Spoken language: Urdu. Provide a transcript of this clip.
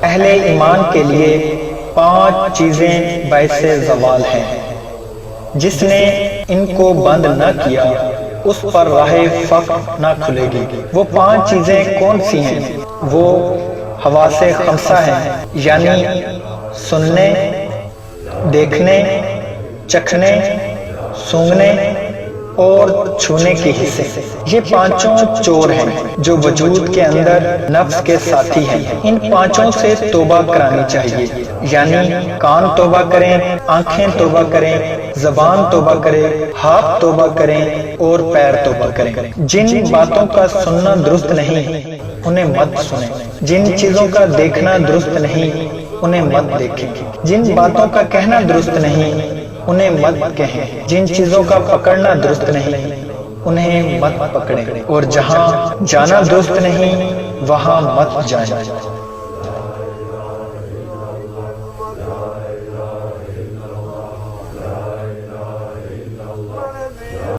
اہل ایمان کے لیے 5 چیزیں باعث زوال ہیں، جس نے ان کو بند نہ کیا اس پر راہ فقر نہ کھلے گی۔ وہ 5 چیزیں کون سی ہیں؟ وہ حواس خمسہ ہیں، یعنی سننے، دیکھنے، چکھنے، سونگھنے اور چھونے کے حصے۔ یہ 5 چور ہیں جو وجود کے اندر نفس کے ساتھی ہیں۔ ان 5 سے توبہ کرانی چاہیے، یعنی کان توبہ کریں، آنکھیں توبہ کریں، زبان توبہ کرے، ہاتھ توبہ کریں اور پیر توبہ کریں۔ جن باتوں کا سننا درست نہیں انہیں مت سنیں، جن چیزوں کا دیکھنا درست نہیں انہیں مت دیکھیں، جن باتوں کا کہنا درست نہیں انہیں مت کہیں، جن چیزوں کا پکڑنا درست نہیں انہیں مت پکڑیں، اور جہاں جانا درست نہیں وہاں مت جائیں۔